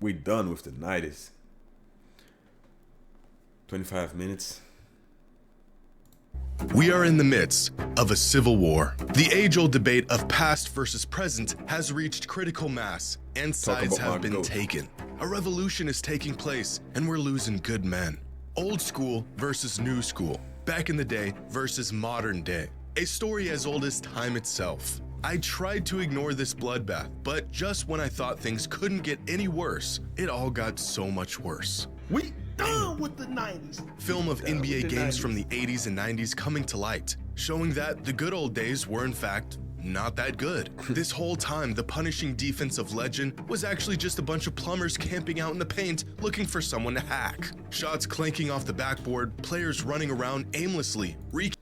we done with the 90s. 25 minutes. We are in the midst of a civil war. The age-old debate of past versus present has reached critical mass, and sides have been taken. A revolution is taking place, and we're losing good men. Old school versus new school. Back in the day versus modern day. A story as old as time itself. I tried to ignore this bloodbath, but just when I thought things couldn't get any worse, it all got so much worse. We done with the 90s. Film of NBA games from the 80s and 90s coming to light, showing that the good old days were in fact not that good. This whole time, the punishing defense of legend was actually just a bunch of plumbers camping out in the paint looking for someone to hack. Shots clanking off the backboard, players running around aimlessly, wreaking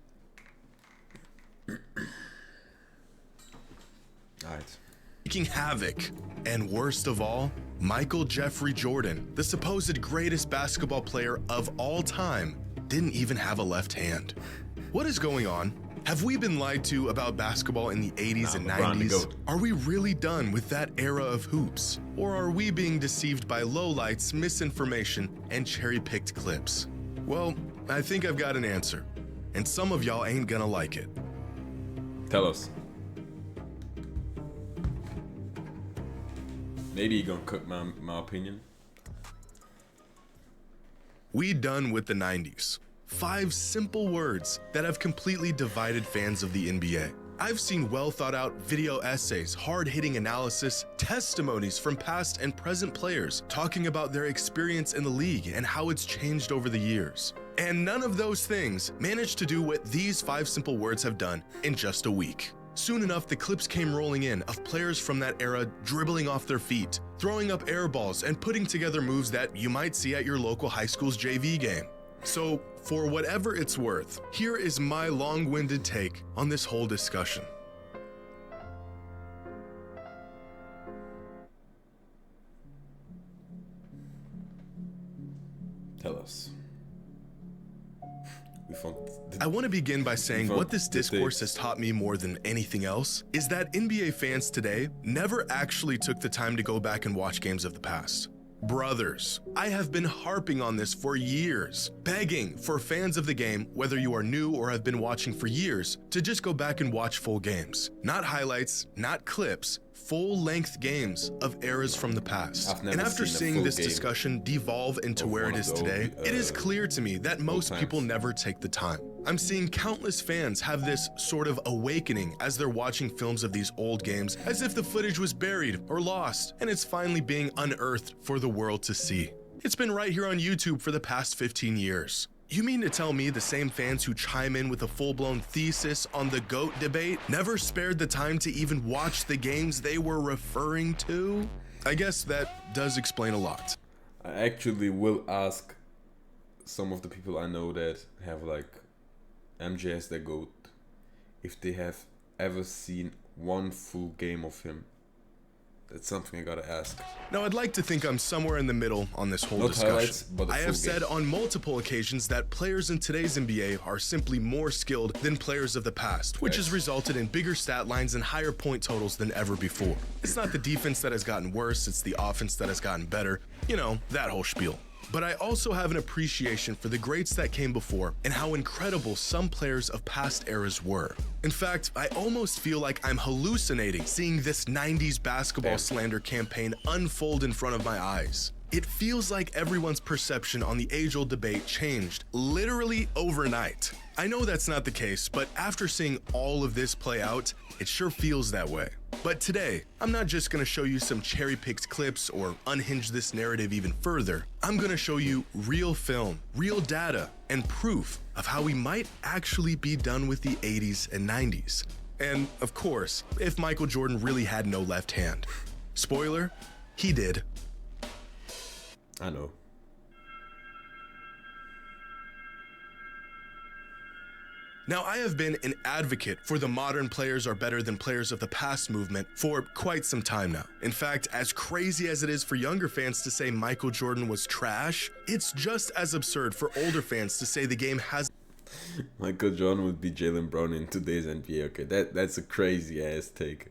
havoc. And worst of all, Michael Jeffrey Jordan, the supposed greatest basketball player of all time, didn't even have a left hand. What is going on? Have we been lied to about basketball in the 80s and 90s? Are we really done with that era of hoops? Or are we being deceived by lowlights, misinformation, and cherry-picked clips? Well, I think I've got an answer, and some of y'all ain't gonna like it. Tell us. Maybe you're gonna cut my opinion. We done with the 90s. 5 simple words that have completely divided fans of the NBA. I've seen well thought out video essays, hard-hitting analysis, testimonies from past and present players talking about their experience in the league and how it's changed over the years. And none of those things managed to do what these 5 simple words have done in just a week. Soon enough, the clips came rolling in of players from that era dribbling off their feet, throwing up air balls, and putting together moves that you might see at your local high school's JV game. So, for whatever it's worth, here is my long-winded take on this whole discussion. Tell us. I want to begin by saying what this discourse has taught me more than anything else is that NBA fans today never actually took the time to go back and watch games of the past. Brothers, I have been harping on this for years, begging for fans of the game, whether you are new or have been watching for years, to just go back and watch full games. Not highlights, not clips, full-length games of eras from the past. And after seeing this discussion devolve into where it is today, it is clear to me that most people never take the time. I'm seeing countless fans have this sort of awakening as they're watching films of these old games as if the footage was buried or lost, and it's finally being unearthed for the world to see. It's been right here on YouTube for the past 15 years. You mean to tell me the same fans who chime in with a full-blown thesis on the GOAT debate never spared the time to even watch the games they were referring to? I guess that does explain a lot. I actually will ask some of the people I know that have like MJ as their GOAT if they have ever seen one full game of him. That's something I gotta ask. Now, I'd like to think I'm somewhere in the middle on this whole discussion. I have said on multiple occasions that players in today's NBA are simply more skilled than players of the past, which has resulted in bigger stat lines and higher point totals than ever before. It's not the defense that has gotten worse, it's the offense that has gotten better. You know, that whole spiel. But I also have an appreciation for the greats that came before and how incredible some players of past eras were. In fact, I almost feel like I'm hallucinating seeing this 90s basketball slander campaign unfold in front of my eyes. It feels like everyone's perception on the age-old debate changed literally overnight. I know that's not the case, but after seeing all of this play out, it sure feels that way. But today, I'm not just gonna show you some cherry-picked clips or unhinge this narrative even further. I'm gonna show you real film, real data, and proof of how we might actually be done with the 80s and 90s. And of course, if Michael Jordan really had no left hand. Spoiler, he did. I know. Now, I have been an advocate for the modern players are better than players of the past movement for quite some time now. In fact, as crazy as it is for younger fans to say Michael Jordan was trash, it's just as absurd for older fans to say the game has... Michael Jordan would be Jaylen Brown in today's NBA. Okay, that's a crazy ass take.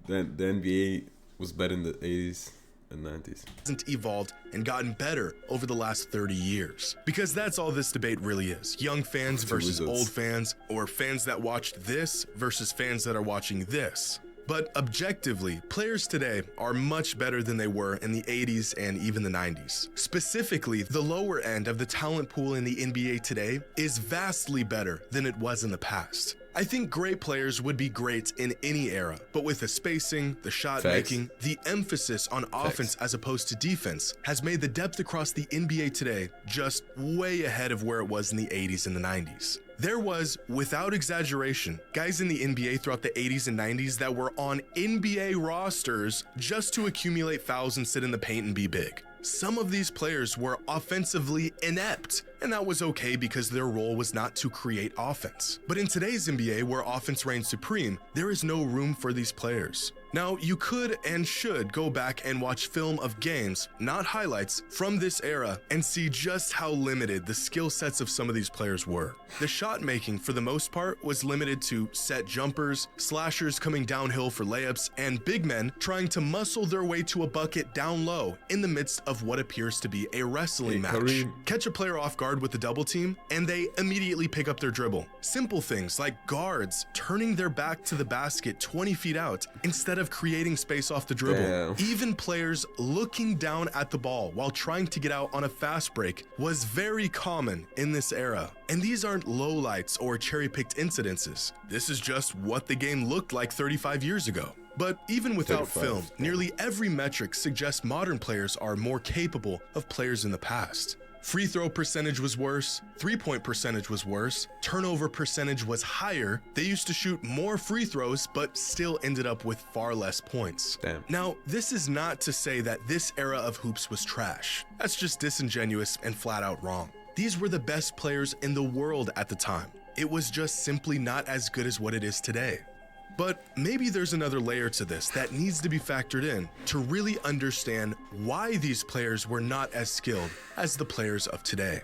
The NBA was better in the 80s in the 90s. Hasn't evolved and gotten better over the last 30 years. Because that's all this debate really is. Young fans versus old fans, or fans that watched this versus fans that are watching this. But objectively, players today are much better than they were in the 80s and even the 90s. Specifically, the lower end of the talent pool in the NBA today is vastly better than it was in the past. I think great players would be great in any era, but with the spacing, the shot making, the emphasis on offense as opposed to defense has made the depth across the NBA today just way ahead of where it was in the 80s and the 90s. There was, without exaggeration, guys in the NBA throughout the 80s and 90s that were on NBA rosters just to accumulate fouls and sit in the paint and be big. Some of these players were offensively inept, and that was okay because their role was not to create offense. But in today's NBA, where offense reigns supreme, there is no room for these players. Now, you could and should go back and watch film of games, not highlights, from this era and see just how limited the skill sets of some of these players were. The shot making, for the most part, was limited to set jumpers, slashers coming downhill for layups, and big men trying to muscle their way to a bucket down low in the midst of what appears to be a wrestling match. Catch a player off guard with a double team, and they immediately pick up their dribble. Simple things like guards turning their back to the basket 20 feet out instead of creating space off the dribble. Damn. Even players looking down at the ball while trying to get out on a fast break was very common in this era. And these aren't lowlights or cherry-picked incidences. This is just what the game looked like 35 years ago. But even without film, nearly every metric suggests modern players are more capable of players in the past. Free throw percentage was worse, three-point percentage was worse, turnover percentage was higher, they used to shoot more free throws but still ended up with far less points. Damn. Now, this is not to say that this era of hoops was trash. That's just disingenuous and flat out wrong. These were the best players in the world at the time. It was just simply not as good as what it is today. But maybe there's another layer to this that needs to be factored in to really understand why these players were not as skilled as the players of today.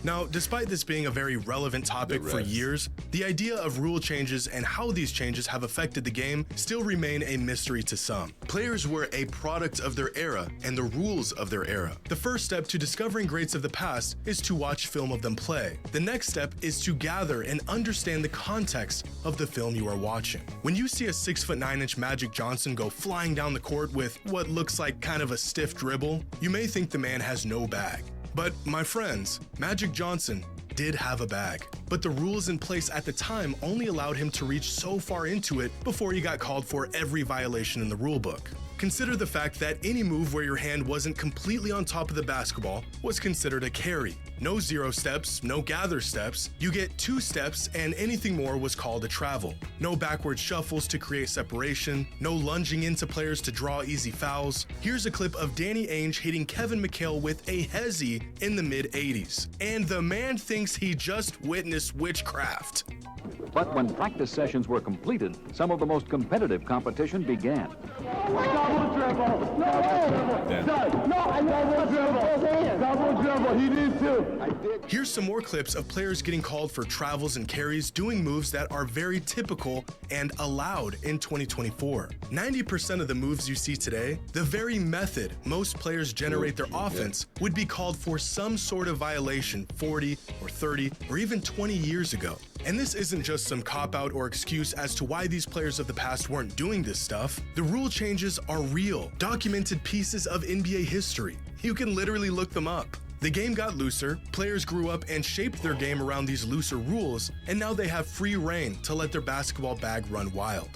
Now, despite this being a very relevant topic for years, the idea of rule changes and how these changes have affected the game still remain a mystery to some. Players were a product of their era and the rules of their era. The first step to discovering greats of the past is to watch film of them play. The next step is to gather and understand the context of the film you are watching. When you see a 6'9" Magic Johnson go flying down the court with what looks like kind of a stiff dribble, you may think the man has no bag. But my friends, Magic Johnson did have a bag, but the rules in place at the time only allowed him to reach so far into it before he got called for every violation in the rulebook. Consider the fact that any move where your hand wasn't completely on top of the basketball was considered a carry. No 0 steps, no gather steps. You get 2 steps, and anything more was called a travel. No backward shuffles to create separation. No lunging into players to draw easy fouls. Here's a clip of Danny Ainge hitting Kevin McHale with a hezzy in the mid-80s. And the man thinks he just witnessed witchcraft. But when practice sessions were completed, some of the most competitive competition began. Double dribble! Double dribble! He did too! Here's some more clips of players getting called for travels and carries, doing moves that are very typical and allowed in 2024. 90% of the moves you see today, the very method most players generate their offense, would be called for some sort of violation 40 or 30 or even 20 years ago. And this isn't just some cop-out or excuse as to why these players of the past weren't doing this stuff. The rule changes are real, documented pieces of NBA history. You can literally look them up. The game got looser, players grew up and shaped their game around these looser rules, and now they have free reign to let their basketball bag run wild.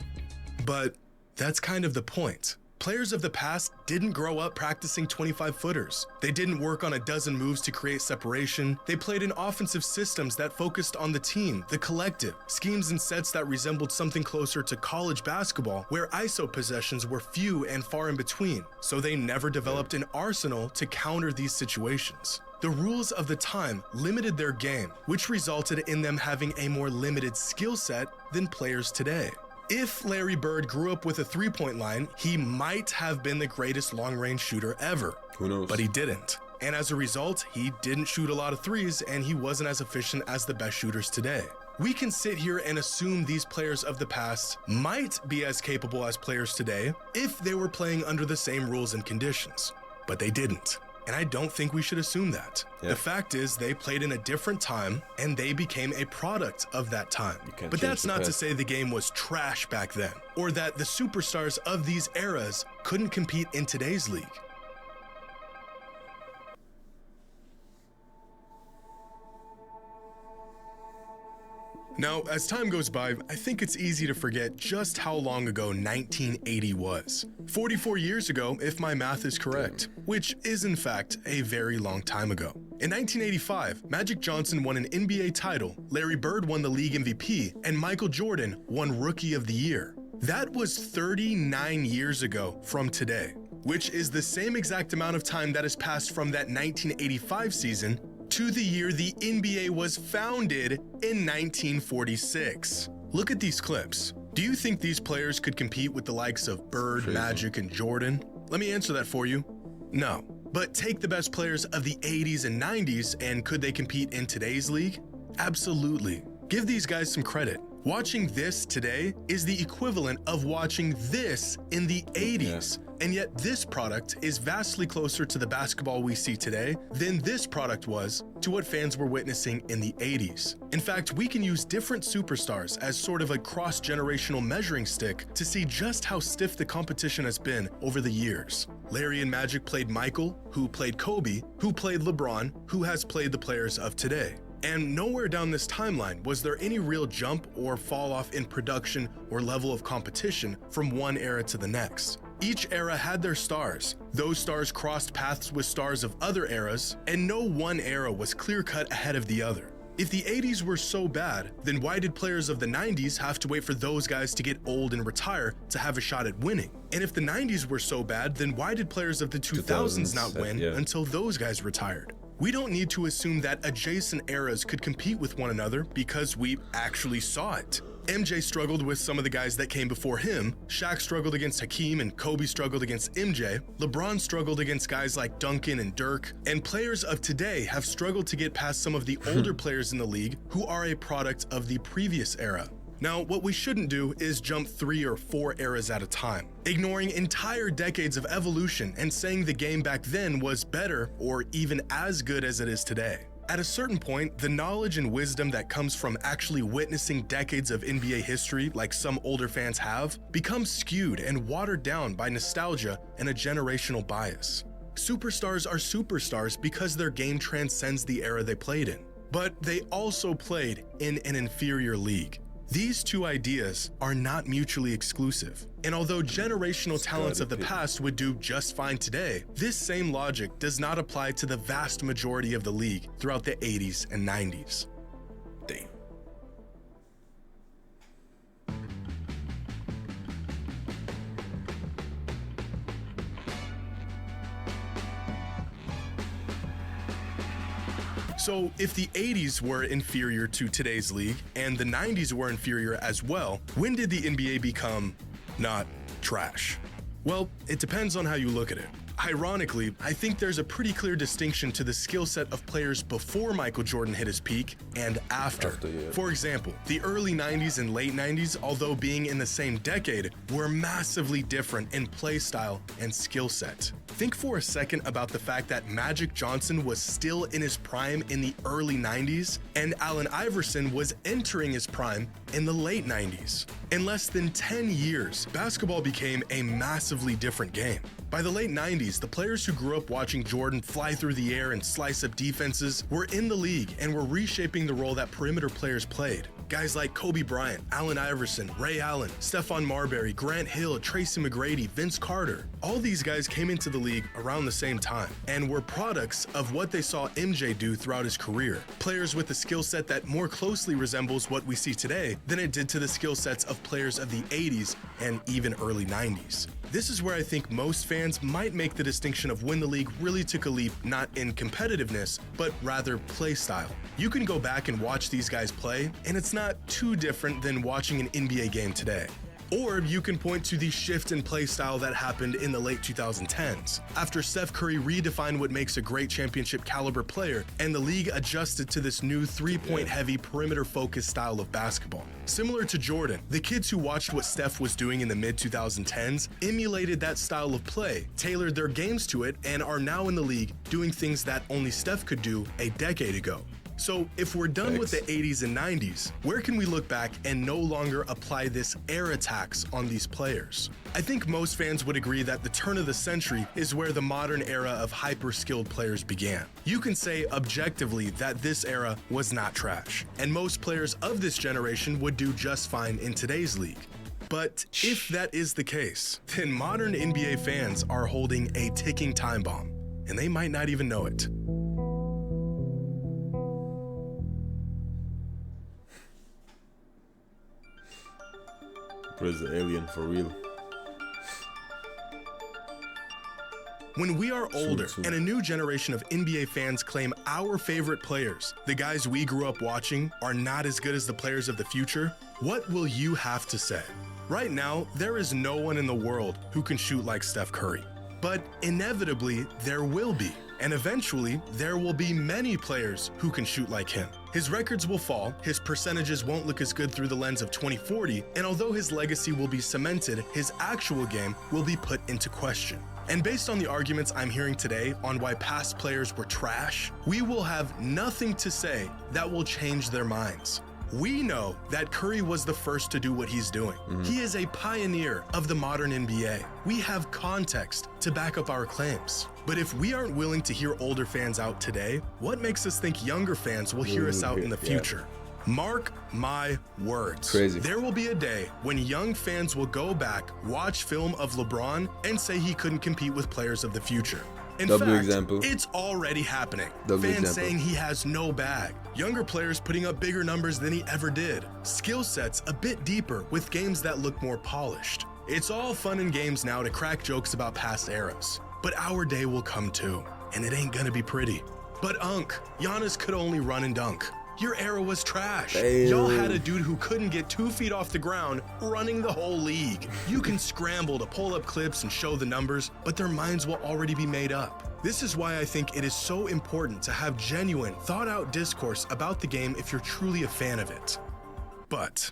But that's kind of the point. Players of the past didn't grow up practicing 25-footers. They didn't work on a dozen moves to create separation. They played in offensive systems that focused on the team, the collective, schemes and sets that resembled something closer to college basketball, where ISO possessions were few and far in between, so they never developed an arsenal to counter these situations. The rules of the time limited their game, which resulted in them having a more limited skill set than players today. If Larry Bird grew up with a three-point line, he might have been the greatest long-range shooter ever. Who knows? But he didn't. And as a result, he didn't shoot a lot of threes and he wasn't as efficient as the best shooters today. We can sit here and assume these players of the past might be as capable as players today if they were playing under the same rules and conditions, but they didn't. And I don't think we should assume that. Yeah. The fact is they played in a different time and they became a product of that time. But that's not to say the game was trash back then, or that the superstars of these eras couldn't compete in today's league. Now, as time goes by, I think it's easy to forget just how long ago 1980 was. 44 years ago, if my math is correct, which is in fact a very long time ago. In 1985, Magic Johnson won an NBA title, Larry Bird won the league MVP, and Michael Jordan won Rookie of the Year. That was 39 years ago from today, which is the same exact amount of time that has passed from that 1985 season to the year the NBA was founded in 1946. Look at these clips. Do you think these players could compete with the likes of Bird, Magic, and Jordan? Let me answer that for you. No. But take the best players of the 80s and 90s, and could they compete in today's league? Absolutely. Give these guys some credit. Watching this today is the equivalent of watching this in the 80s. And yet this product is vastly closer to the basketball we see today than this product was to what fans were witnessing in the 80s. In fact, we can use different superstars as sort of a cross-generational measuring stick to see just how stiff the competition has been over the years. Larry and Magic played Michael, who played Kobe, who played LeBron, who has played the players of today. And nowhere down this timeline was there any real jump or fall off in production or level of competition from one era to the next. Each era had their stars. Those stars crossed paths with stars of other eras, and no one era was clear-cut ahead of the other. If the 80s were so bad, then why did players of the 90s have to wait for those guys to get old and retire to have a shot at winning? And if the 90s were so bad, then why did players of the 2000s not win until those guys retired? We don't need to assume that adjacent eras could compete with one another because we actually saw it. MJ struggled with some of the guys that came before him, Shaq struggled against Hakeem and Kobe struggled against MJ, LeBron struggled against guys like Duncan and Dirk, and players of today have struggled to get past some of the older players in the league who are a product of the previous era. Now, what we shouldn't do is jump 3 or 4 eras at a time, ignoring entire decades of evolution and saying the game back then was better or even as good as it is today. At a certain point, the knowledge and wisdom that comes from actually witnessing decades of NBA history, like some older fans have, becomes skewed and watered down by nostalgia and a generational bias. Superstars are superstars because their game transcends the era they played in, but they also played in an inferior league. These two ideas are not mutually exclusive. And although generational talents of the past would do just fine today, this same logic does not apply to the vast majority of the league throughout the 80s and 90s. Damn. So if the 80s were inferior to today's league and the 90s were inferior as well, when did the NBA become not trash? Well, it depends on how you look at it. Ironically, I think there's a pretty clear distinction to the skill set of players before Michael Jordan hit his peak and after. For example, the early 90s and late 90s, although being in the same decade, were massively different in play style and skill set. Think for a second about the fact that Magic Johnson was still in his prime in the early 90s and Allen Iverson was entering his prime in the late 90s. In less than 10 years, basketball became a massively different game. By the late 90s, the players who grew up watching Jordan fly through the air and slice up defenses were in the league and were reshaping the role that perimeter players played. Guys like Kobe Bryant, Allen Iverson, Ray Allen, Stephon Marbury, Grant Hill, Tracy McGrady, Vince Carter. All these guys came into the league around the same time and were products of what they saw MJ do throughout his career. Players with a skill set that more closely resembles what we see today than it did to the skill sets of players of the 80s and even early 90s. This is where I think most fans might make the distinction of when the league really took a leap, not in competitiveness, but rather play style. You can go back and watch these guys play, and it's not too different than watching an NBA game today. Or you can point to the shift in play style that happened in the late 2010s, after Steph Curry redefined what makes a great championship caliber player, and the league adjusted to this new three-point heavy, perimeter-focused style of basketball. Similar to Jordan, the kids who watched what Steph was doing in the mid-2010s emulated that style of play, tailored their games to it, and are now in the league doing things that only Steph could do a decade ago. So if we're done with the 80s and 90s, where can we look back and no longer apply this era tax on these players? I think most fans would agree that the turn of the century is where the modern era of hyper-skilled players began. You can say objectively that this era was not trash, and most players of this generation would do just fine in today's league. But if that is the case, then modern NBA fans are holding a ticking time bomb, and they might not even know it. Where's the alien for real? When we are older and a new generation of NBA fans claim our favorite players, the guys we grew up watching, are not as good as the players of the future, what will you have to say? Right now, there is no one in the world who can shoot like Steph Curry. But inevitably, there will be. And eventually, there will be many players who can shoot like him. His records will fall, his percentages won't look as good through the lens of 2040, and although his legacy will be cemented, his actual game will be put into question. And based on the arguments I'm hearing today on why past players were trash, we will have nothing to say that will change their minds. We know that Curry was the first to do what he's doing. He is a pioneer of the modern NBA. We have context to back up our claims. But if we aren't willing to hear older fans out today, what makes us think younger fans will hear us out in the future? Mark my words. Crazy. There will be a day when young fans will go back, watch film of LeBron, and say he couldn't compete with players of the future. In fact, it's already happening. Fans saying he has no bag. Younger players putting up bigger numbers than he ever did. Skill sets a bit deeper with games that look more polished. It's all fun and games now to crack jokes about past eras. But our day will come too, and it ain't gonna be pretty. But Giannis could only run and dunk. Your era was trash. Damn. Y'all had a dude who couldn't get 2 feet off the ground running the whole league. You can scramble to pull up clips and show the numbers, but their minds will already be made up. This is why I think it is so important to have genuine, thought-out discourse about the game if you're truly a fan of it. But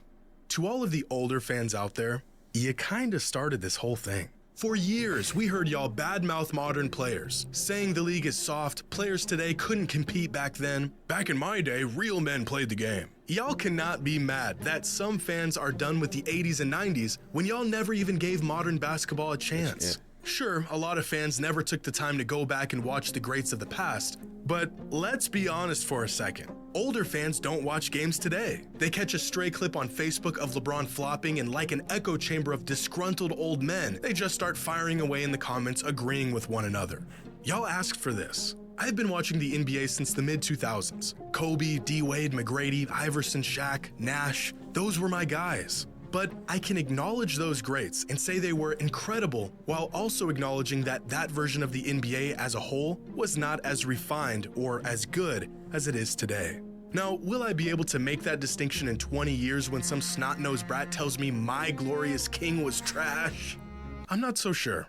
to all of the older fans out there, you kinda started this whole thing. For years, we heard y'all badmouth modern players, saying the league is soft, players today couldn't compete back then. Back in my day, real men played the game. Y'all cannot be mad that some fans are done with the 80s and 90s when y'all never even gave modern basketball a chance. Sure, a lot of fans never took the time to go back and watch the greats of the past, but let's be honest for a second. Older fans don't watch games today. They catch a stray clip on Facebook of LeBron flopping, and like an echo chamber of disgruntled old men, they just start firing away in the comments, agreeing with one another. Y'all asked for this. I've been watching the NBA since the mid-2000s. Kobe, D-Wade, McGrady, Iverson, Shaq, Nash, those were my guys. But I can acknowledge those greats and say they were incredible while also acknowledging that that version of the NBA as a whole was not as refined or as good as it is today. Now, will I be able to make that distinction in 20 years when some snot-nosed brat tells me my glorious king was trash? I'm not so sure.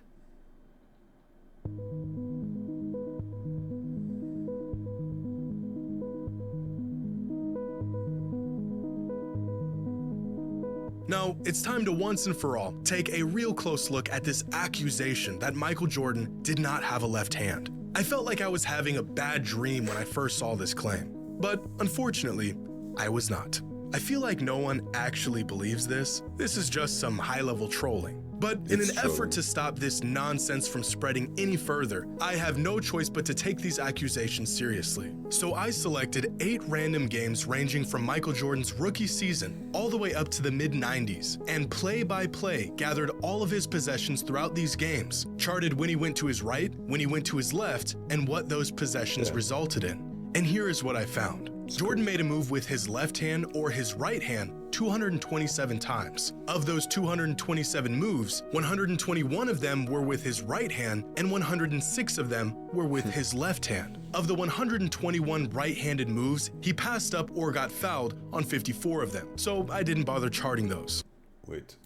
Now, it's time to once and for all take a real close look at this accusation that Michael Jordan did not have a left hand. I felt like I was having a bad dream when I first saw this claim, but unfortunately, I was not. I feel like no one actually believes this. This is just some high-level trolling. But in an effort to stop this nonsense from spreading any further, I have no choice but to take these accusations seriously. So I selected 8 random games ranging from Michael Jordan's rookie season all the way up to the mid-90s, and play by play gathered all of his possessions throughout these games, charted when he went to his right, when he went to his left, and what those possessions resulted in. And here is what I found. Jordan made a move with his left hand or his right hand 227 times. Of those 227 moves, 121 of them were with his right hand and 106 of them were with his left hand. Of the 121 right-handed moves, he passed up or got fouled on 54 of them, so I didn't bother charting those. Wait,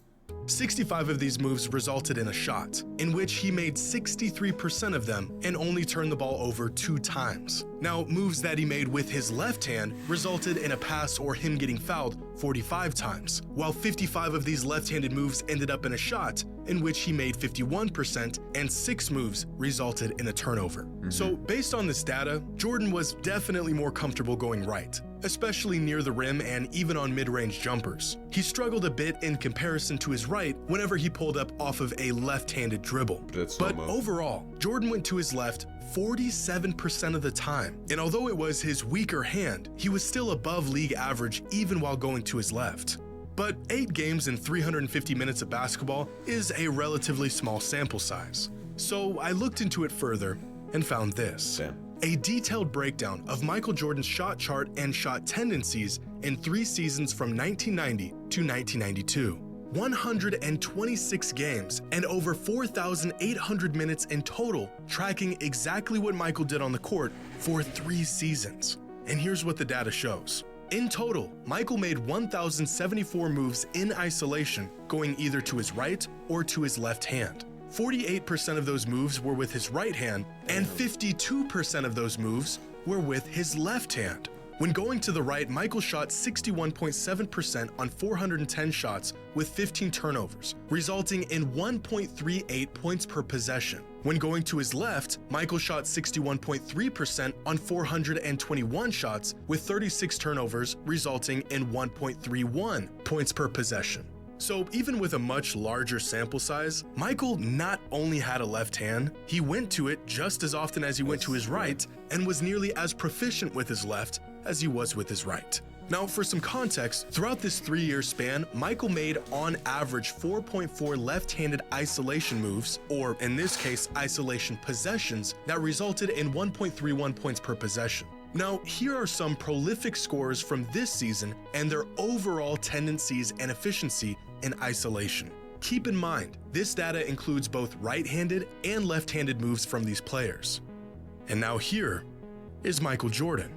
65 of these moves resulted in a shot, in which he made 63% of them and only turned the ball over 2 times. Now, moves that he made with his left hand resulted in a pass or him getting fouled 45 times, while 55 of these left-handed moves ended up in a shot, in which he made 51%, and 6 moves resulted in a turnover. So, based on this data, Jordan was definitely more comfortable going right, especially near the rim and even on mid-range jumpers. He struggled a bit in comparison to his right whenever he pulled up off of a left-handed dribble. But overall, Jordan went to his left 47% of the time, and although it was his weaker hand, he was still above league average even while going to his left. But 8 games and 350 minutes of basketball is a relatively small sample size. So I looked into it further and found this. A detailed breakdown of Michael Jordan's shot chart and shot tendencies in 3 seasons from 1990 to 1992. 126 games and over 4,800 minutes in total, tracking exactly what Michael did on the court for 3 seasons. And here's what the data shows. In total, Michael made 1,074 moves in isolation, going either to his right or to his left hand. 48% of those moves were with his right hand, and 52% of those moves were with his left hand. When going to the right, Michael shot 61.7% on 410 shots with 15 turnovers, resulting in 1.38 points per possession. When going to his left, Michael shot 61.3% on 421 shots with 36 turnovers, resulting in 1.31 points per possession. So even with a much larger sample size, Michael not only had a left hand, he went to it just as often as he went to his right and was nearly as proficient with his left as he was with his right. Now, for some context, throughout this 3-year span, Michael made on average 4.4 left-handed isolation moves, or in this case, isolation possessions, that resulted in 1.31 points per possession. Now, here are some prolific scorers from this season and their overall tendencies and efficiency in isolation. Keep in mind, this data includes both right-handed and left-handed moves from these players. And now here is Michael Jordan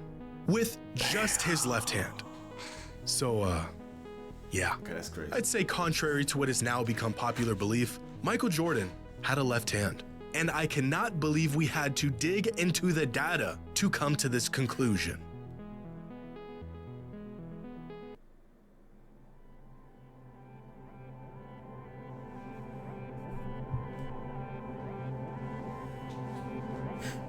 with just his left hand. So, yeah. Okay, that's crazy. I'd say contrary to what has now become popular belief, Michael Jordan had a left hand. And I cannot believe we had to dig into the data to come to this conclusion.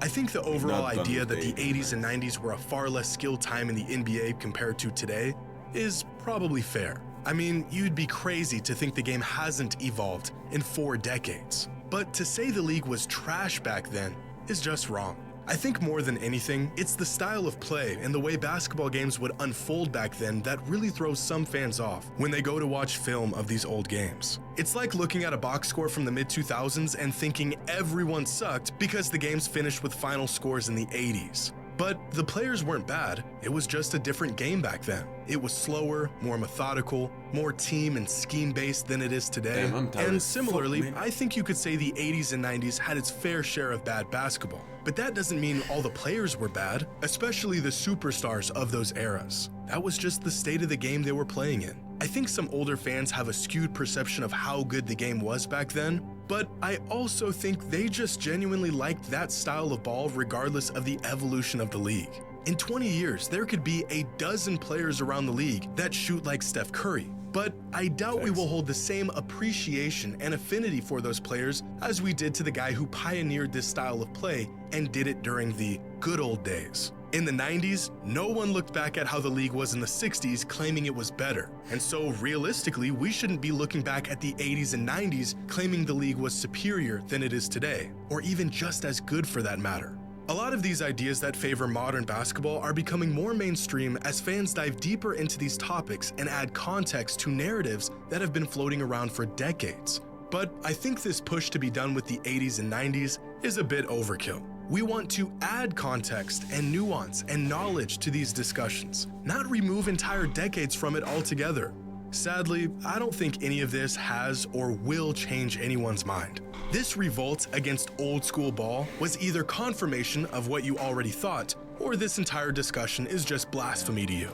I think the overall idea that the 80s and 90s were a far less skilled time in the NBA compared to today is probably fair. I mean, you'd be crazy to think the game hasn't evolved in 4 decades. But to say the league was trash back then is just wrong. I think more than anything, it's the style of play and the way basketball games would unfold back then that really throws some fans off when they go to watch film of these old games. It's like looking at a box score from the mid-2000s and thinking everyone sucked because the games finished with final scores in the 80s. But the players weren't bad, it was just a different game back then. It was slower, more methodical, more team and scheme-based than it is today. And similarly, I think you could say the 80s and 90s had its fair share of bad basketball. But that doesn't mean all the players were bad, especially the superstars of those eras. That was just the state of the game they were playing in. I think some older fans have a skewed perception of how good the game was back then, but I also think they just genuinely liked that style of ball regardless of the evolution of the league. In 20 years, there could be a dozen players around the league that shoot like Steph Curry, but I doubt we will hold the same appreciation and affinity for those players as we did to the guy who pioneered this style of play and did it during the good old days. In the 90s, no one looked back at how the league was in the 60s claiming it was better. And so realistically, we shouldn't be looking back at the 80s and 90s claiming the league was superior than it is today, or even just as good for that matter. A lot of these ideas that favor modern basketball are becoming more mainstream as fans dive deeper into these topics and add context to narratives that have been floating around for decades. But I think this push to be done with the 80s and 90s is a bit overkill. We want to add context and nuance and knowledge to these discussions, not remove entire decades from it altogether. Sadly, I don't think any of this has or will change anyone's mind. This revolt against old school ball was either confirmation of what you already thought, or this entire discussion is just blasphemy to you.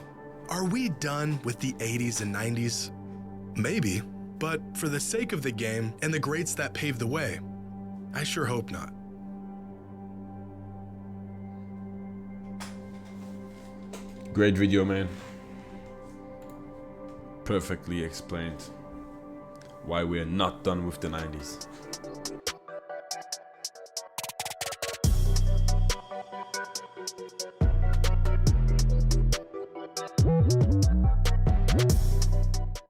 Are we done with the 80s and 90s? Maybe, But for the sake of the game and the greats that paved the way, I sure hope not. Great video, man. Perfectly explained why we're not done with the 90s.